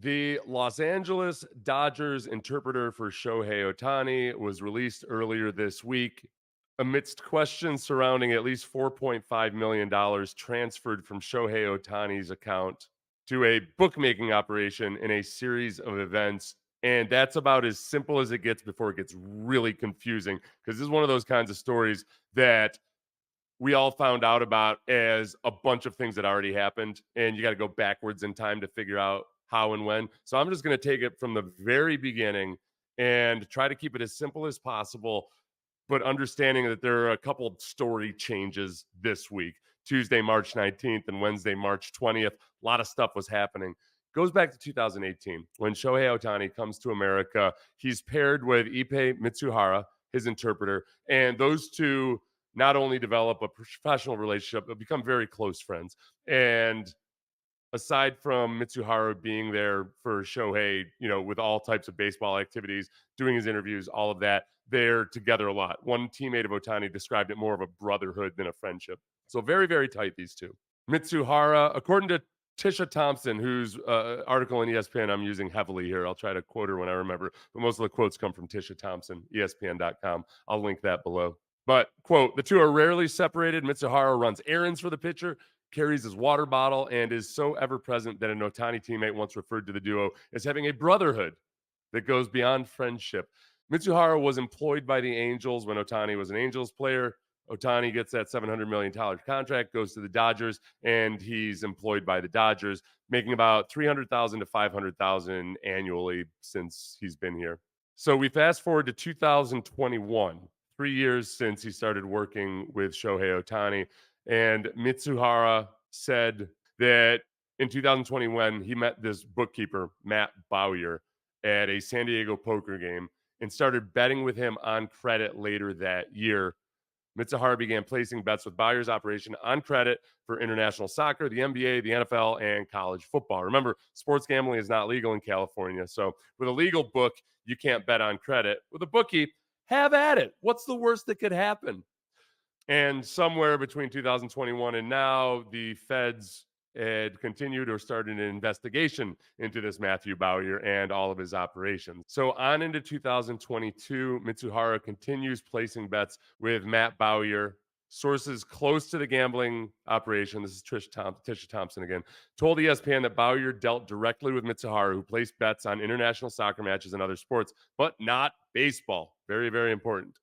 The Los Angeles Dodgers interpreter for Shohei Ohtani was released earlier this week amidst questions surrounding at least $4.5 million transferred from Shohei Ohtani's account to a bookmaking operation in a series of events. And that's about as simple as it gets before it gets really confusing. Because this is one of those kinds of stories that we all found out about as a bunch of things that already happened, and you got to go backwards in time to figure out how and when. So I'm just going to take it from the very beginning and try to keep it as simple as possible, but understanding that there are a couple of story changes this week. Tuesday, March 19th and Wednesday, March 20th. A lot of stuff was happening. Goes back to 2018 when Shohei Ohtani comes to America. He's paired with Ippei Mitsuhara, his interpreter, and those two not only develop a professional relationship, but become very close friends. And aside from Mitsuhara being there for Shohei, with all types of baseball activities, doing his interviews, all of that, they're together a lot. One teammate of Ohtani described it more of a brotherhood than a friendship. So very, very tight, these two. Mitsuhara, according to Tisha Thompson, whose article in ESPN I'm using heavily here. I'll try to quote her when I remember, but most of the quotes come from Tisha Thompson, ESPN.com. I'll link that below. But, quote, the two are rarely separated. Mitsuhara runs errands for the pitcher, carries his water bottle, and is so ever present that an Ohtani teammate once referred to the duo as having a brotherhood that goes beyond friendship. Mitsuhara was employed by the Angels when Ohtani was an Angels player. Ohtani gets that $700 million contract, goes to the Dodgers, and he's employed by the Dodgers, making about $300,000 to $500,000 annually since he's been here. So we fast forward to 2021, 3 years since he started working with Shohei Ohtani. And Mitsuhara said that in 2021, he met this bookkeeper, Matt Bowyer, at a San Diego poker game and started betting with him on credit later that year. Mitsuhara began placing bets with Bowyer's operation on credit for international soccer, the NBA, the NFL, and college football. Remember, sports gambling is not legal in California. So with a legal book, you can't bet on credit. With a bookie, have at it. What's the worst that could happen? And somewhere between 2021 and now, the feds had continued or started an investigation into this Matthew Bowyer and all of his operations. So on into 2022, Mitsuhara continues placing bets with Matt Bowyer. Sources close to the gambling operation, this is Tisha Thompson again, told ESPN that Bowyer dealt directly with Mitsuhara, who placed bets on international soccer matches and other sports, but not baseball. Very, very important.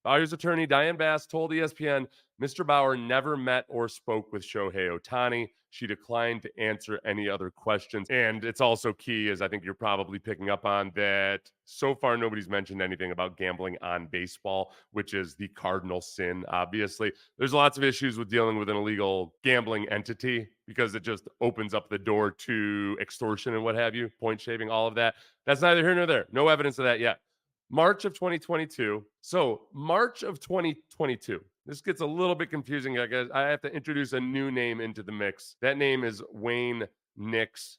Bowyer's attorney, Diane Bass, told ESPN Mr. Bauer never met or spoke with Shohei Ohtani. She declined to answer any other questions. And it's also key, as I think you're probably picking up on, that so far nobody's mentioned anything about gambling on baseball, which is the cardinal sin, obviously. There's lots of issues with dealing with an illegal gambling entity because it just opens up the door to extortion and what have you, point shaving, all of that. That's neither here nor there. No evidence of that yet. March of 2022. So, March of 2022. This gets a little bit confusing. I guess I have to introduce a new name into the mix. That name is Wayne Nix,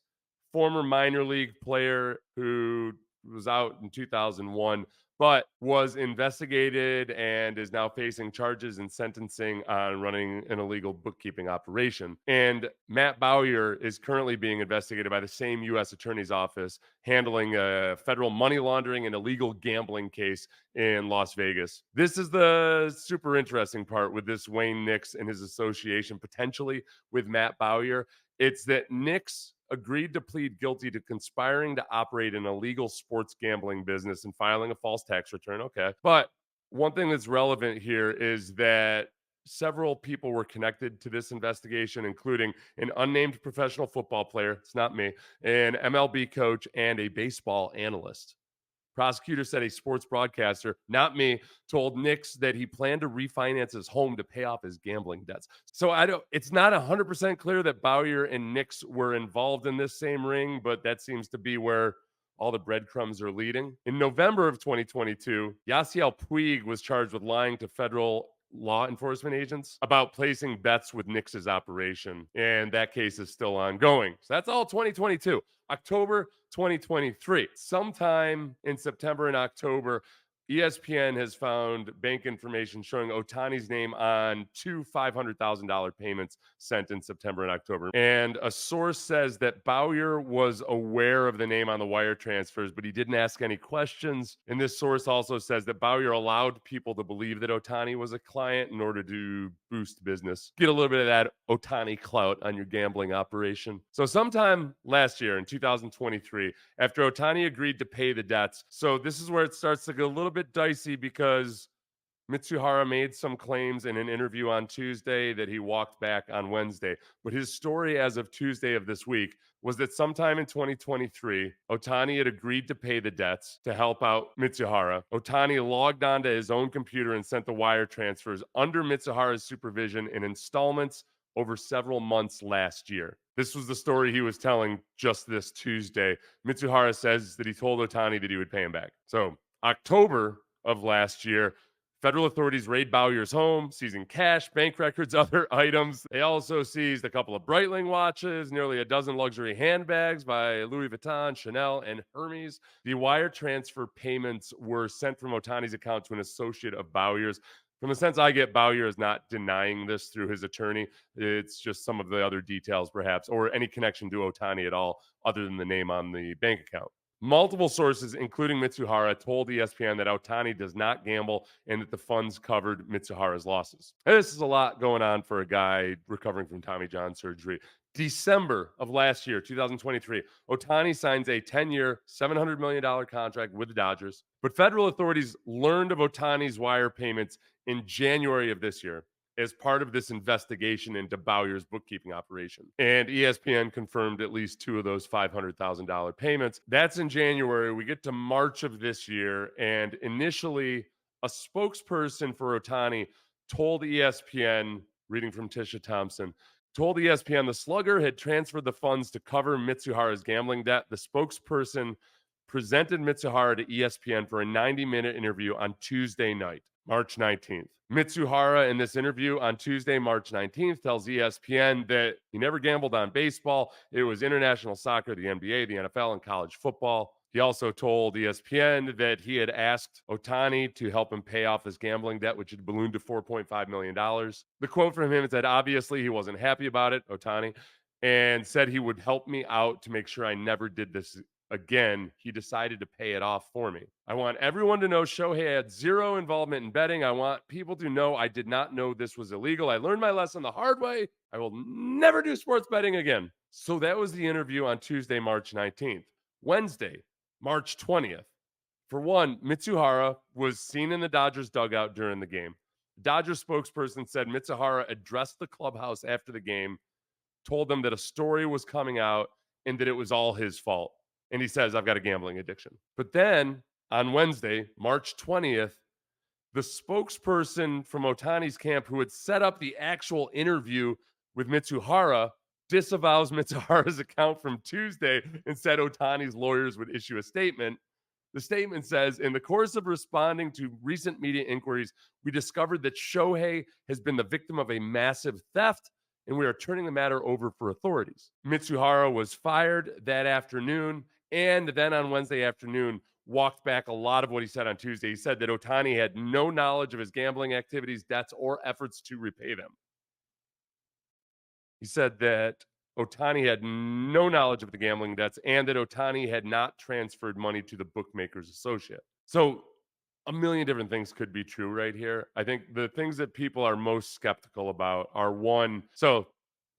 former minor league player who was out in 2001, but was investigated and is now facing charges and sentencing on running an illegal bookkeeping operation. And Matt Bowyer is currently being investigated by the same U.S. Attorney's Office, handling a federal money laundering and illegal gambling case in Las Vegas. This is the super interesting part with this Wayne Nix and his association potentially with Matt Bowyer. It's that Nix agreed to plead guilty to conspiring to operate an illegal sports gambling business and filing a false tax return. Okay. But one thing that's relevant here is that several people were connected to this investigation, including an unnamed professional football player, it's not me, an MLB coach, and a baseball analyst. Prosecutor said a sports broadcaster, not me, told Nix that he planned to refinance his home to pay off his gambling debts. So it's not 100% clear that Bowyer and Nix were involved in this same ring, but that seems to be where all the breadcrumbs are leading. In November of 2022, Yasiel Puig was charged with lying to federal law enforcement agents about placing bets with Nix's operation, and that case is still ongoing. So that's all 2022. October 2023. Sometime in September and October, ESPN has found bank information showing Ohtani's name on two $500,000 payments sent in September and October. And a source says that Bowyer was aware of the name on the wire transfers, but he didn't ask any questions. And this source also says that Bowyer allowed people to believe that Ohtani was a client in order to boost business. Get a little bit of that Ohtani clout on your gambling operation. So, sometime last year in 2023, after Ohtani agreed to pay the debts. So this is where it starts to get a little bit dicey because Mitsuhara made some claims in an interview on Tuesday that he walked back on Wednesday. But his story as of Tuesday of this week was that sometime in 2023, Ohtani had agreed to pay the debts to help out Mitsuhara. Ohtani logged onto his own computer and sent the wire transfers under Mitsuhara's supervision in installments over several months last year. This was the story he was telling just this Tuesday. Mitsuhara says that he told Ohtani that he would pay him back. So, October of last year, federal authorities raid Bowyer's home, seizing cash, bank records, other items. They also seized a couple of Breitling watches, nearly a dozen luxury handbags by Louis Vuitton, Chanel, and Hermes. The wire transfer payments were sent from Ohtani's account to an associate of Bowyer's. From the sense I get, Bowyer is not denying this through his attorney. It's just some of the other details, perhaps, or any connection to Ohtani at all, other than the name on the bank account. Multiple sources, including Mitsuhara, told ESPN that Ohtani does not gamble and that the funds covered Mitsuhara's losses. This is a lot going on for a guy recovering from Tommy John surgery. December of last year, 2023, Ohtani signs a 10-year, $700 million contract with the Dodgers. But federal authorities learned of Ohtani's wire payments in January of this year as part of this investigation into Bowyer's bookkeeping operation. And ESPN confirmed at least two of those $500,000 payments. That's in January. We get to March of this year, and initially, a spokesperson for Ohtani told ESPN, reading from Tisha Thompson, told ESPN the slugger had transferred the funds to cover Mitsuhara's gambling debt. The spokesperson presented Mitsuhara to ESPN for a 90-minute interview on Tuesday night, March 19th. Mitsuhara, in this interview on Tuesday, March 19th, tells ESPN that he never gambled on baseball. It was international soccer, the NBA, the NFL, and college football. He also told ESPN that he had asked Ohtani to help him pay off his gambling debt, which had ballooned to $4.5 million. The quote from him said, obviously, he wasn't happy about it, Ohtani, and said he would help me out to make sure I never did this again. He decided to pay it off for me. I want everyone to know Shohei had zero involvement in betting. I want people to know I did not know this was illegal. I learned my lesson the hard way. I will never do sports betting again. So that was the interview on Tuesday, March 19th. Wednesday, March 20th. For one, Mitsuhara was seen in the Dodgers dugout during the game. The Dodgers spokesperson said Mitsuhara addressed the clubhouse after the game, told them that a story was coming out and that it was all his fault. And he says, I've got a gambling addiction. But then on Wednesday, March 20th, the spokesperson from Ohtani's camp who had set up the actual interview with Mitsuhara disavows Mitsuhara's account from Tuesday and said Ohtani's lawyers would issue a statement. The statement says, in the course of responding to recent media inquiries, we discovered that Shohei has been the victim of a massive theft, and we are turning the matter over for authorities. Mitsuhara was fired that afternoon, and then on Wednesday afternoon, walked back a lot of what he said on Tuesday. He said that Ohtani had no knowledge of his gambling activities, debts, or efforts to repay them. He said that Ohtani had no knowledge of the gambling debts and that Ohtani had not transferred money to the bookmaker's associate. So a million different things could be true right here. I think the things that people are most skeptical about are one, so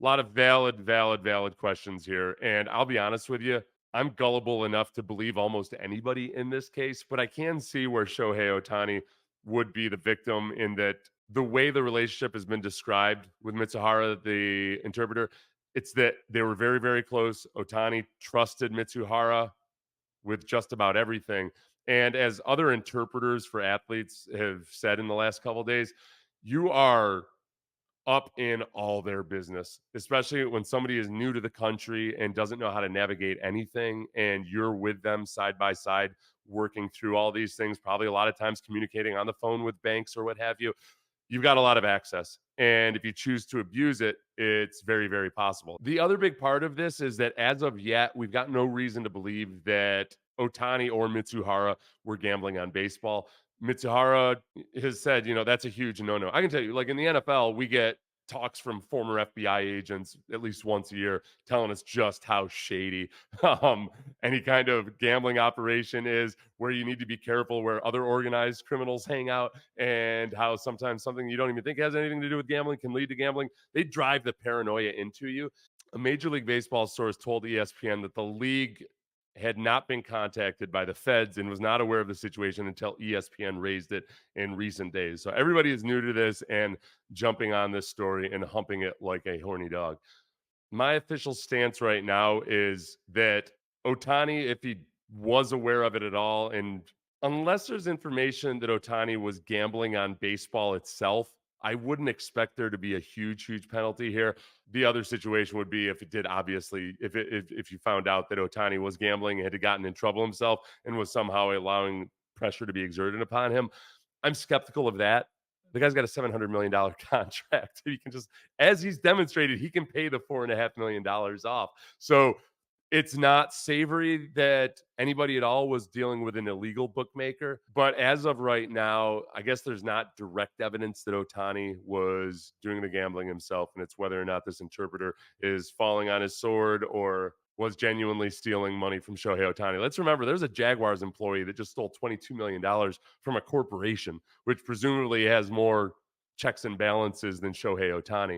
a lot of valid questions here. And I'll be honest with you, I'm gullible enough to believe almost anybody in this case, but I can see where Shohei Ohtani would be the victim in that the way the relationship has been described with Mitsuhara, the interpreter, it's that they were very, very close. Ohtani trusted Mitsuhara with just about everything. And as other interpreters for athletes have said in the last couple of days, you are up in all their business, especially when somebody is new to the country and doesn't know how to navigate anything. And you're with them side by side, working through all these things, probably a lot of times communicating on the phone with banks or what have you. You've got a lot of access. And if you choose to abuse it, it's very, very possible. The other big part of this is that as of yet, we've got no reason to believe that Ohtani or Mitsuhara were gambling on baseball. Mitsuhara has said, that's a huge no-no. I can tell you, like in the NFL, we get talks from former FBI agents at least once a year telling us just how shady any kind of gambling operation is, where you need to be careful where other organized criminals hang out, and how sometimes something you don't even think has anything to do with gambling can lead to gambling. They drive the paranoia into you. A Major League Baseball source told ESPN that the league had not been contacted by the feds and was not aware of the situation until ESPN raised it in recent days. So everybody is new to this and jumping on this story and humping it like a horny dog. My official stance right now is that Ohtani, if he was aware of it at all, and unless there's information that Ohtani was gambling on baseball itself, I wouldn't expect there to be a huge, huge penalty here. The other situation would be if it did, obviously, if you found out that Ohtani was gambling and had gotten in trouble himself and was somehow allowing pressure to be exerted upon him. I'm skeptical of that. The guy's got a $700 million contract. He can just, as he's demonstrated, he can pay the $4.5 million off. So it's not savory that anybody at all was dealing with an illegal bookmaker. But as of right now, I guess there's not direct evidence that Ohtani was doing the gambling himself. And it's whether or not this interpreter is falling on his sword or was genuinely stealing money from Shohei Ohtani. Let's remember there's a Jaguars employee that just stole $22 million from a corporation, which presumably has more checks and balances than Shohei Ohtani.